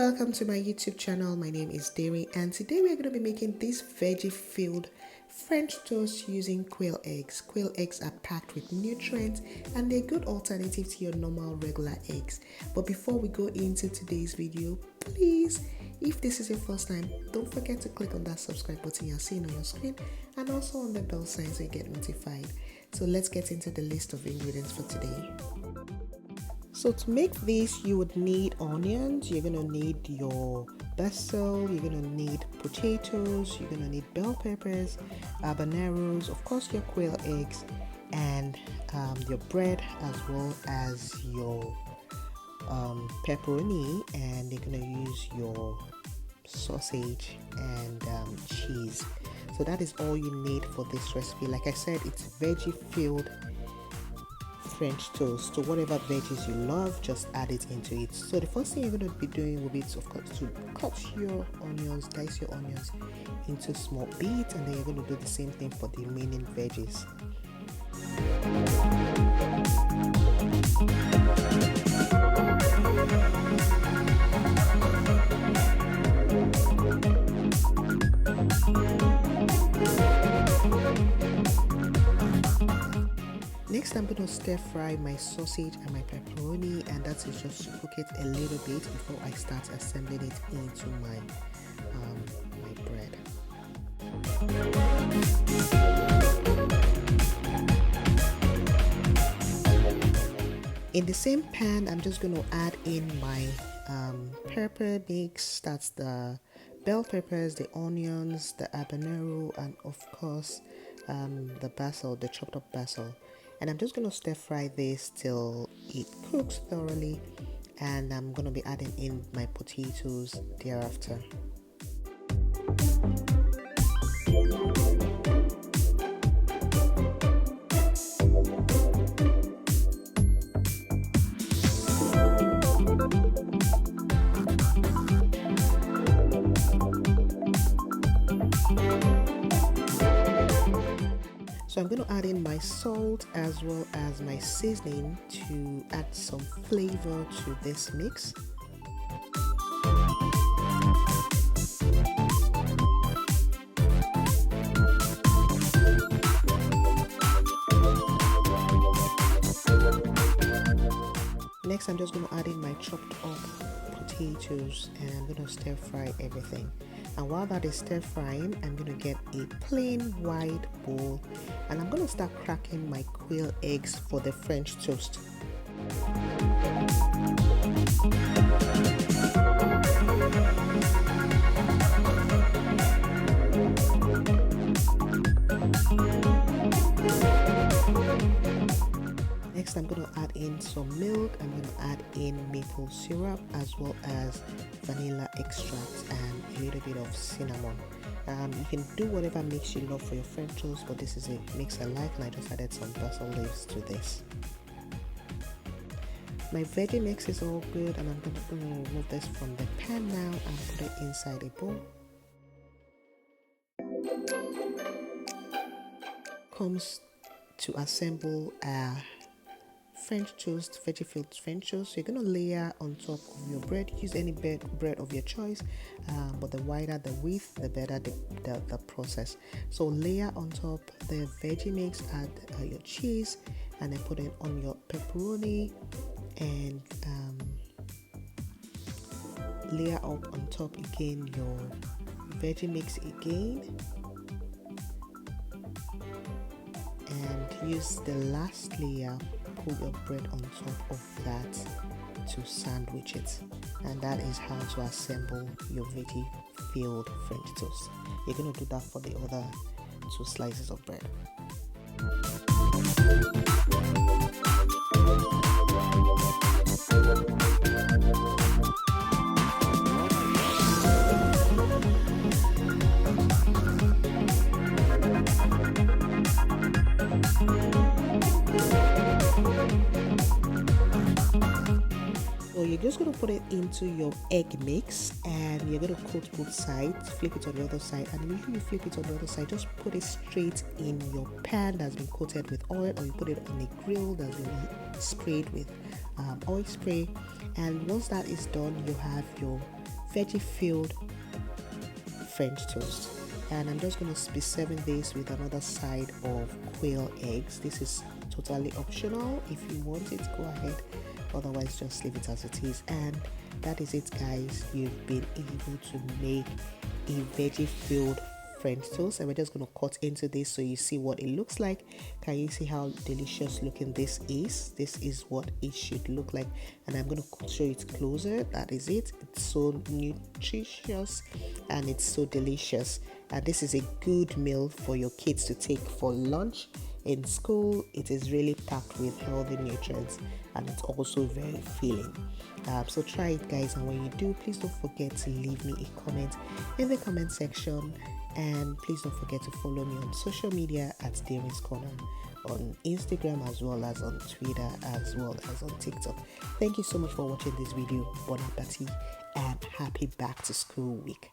welcome to my YouTube channel. My name is Deri, and today we're going to be making this veggie-filled French toast using quail eggs. Quail eggs are packed with nutrients and they're a good alternative to your normal regular eggs. But before we go into today's video, please, if this is your first time, don't forget to click on that subscribe button you're seeing on your screen and also on the bell sign so you get notified. So let's get into the list of ingredients for today. So to make this, you would need onions, you're going to need your basil, you're going to need potatoes, you're going to need bell peppers, habaneros, of course your quail eggs, and your bread, as well as your pepperoni, and you're going to use your sausage and cheese. So that is all you need for this recipe. Like I said, it's veggie-filled French toast. So whatever veggies you love, just add it into it. So the first thing you're going to be doing will be to, of course, to cut your onions, dice your onions into small bits, and then you're going to do the same thing for the remaining veggies. Next, I'm going to stir fry my sausage and my pepperoni, and that is just to cook it a little bit before I start assembling it into my bread. In the same pan, I'm just going to add in my pepper mix. That's the bell peppers, the onions, the habanero, and of course the basil, the chopped up basil. And I'm just going to stir fry this till it cooks thoroughly, and I'm going to be adding in my potatoes thereafter. So I'm going to add in my salt as well as my seasoning to add some flavor to this mix. Next, I'm just going to add in my chopped up potatoes, and I'm going to stir fry everything. And while that is stir frying, I'm going to get a plain wide bowl, and I'm going to start cracking my quail eggs for the French toast. Next, I'm going to add in some milk. I'm going to add in maple syrup as well as vanilla extract and a little bit of cinnamon. You can do whatever mix you love for your French toast, but this is a mix I like, and I just added some basil leaves to this. My veggie mix is all good, and I'm going to remove this from the pan now and put it inside a bowl. Comes to assemble a French toast, veggie-filled French toast. So you're going to layer on top of your bread. Use any bread of your choice, but the wider the width, the better the process. So layer on top the veggie mix, add your cheese, and then put it on your pepperoni, and layer up on top again your veggie mix again, and use the last layer. Put your bread on top of that to sandwich it, and that is how to assemble your veggie-filled French toast. You're going to do that for the other 2 slices of bread. So you're just going to put it into your egg mix, and you're going to coat both sides, flip it on the other side, and when you flip it on the other side, just put it straight in your pan that's been coated with oil, or you put it on a grill that's been sprayed with oil spray. And once that is done, you have your veggie-filled French toast. And I'm just going to be serving this with another side of quail eggs. This is totally optional. If you want it, go ahead. Otherwise, just leave it as it is. And that is it, guys. You've been able to make a veggie-filled French toast, and we're just going to cut into this so you see what it looks like. Can you see how delicious looking this is? This is what it should look like, and I'm going to show it closer. That is it. It's so nutritious and it's so delicious, and this is a good meal for your kids to take for lunch in school. It is really packed with healthy nutrients, and it's also very filling. So try it, guys, and when you do, please don't forget to leave me a comment in the comment section. And please don't forget to follow me on social media at DerinsCorner, on Instagram as well as on Twitter as well as on TikTok. Thank you so much for watching this video. Bon appetit and happy back to school week.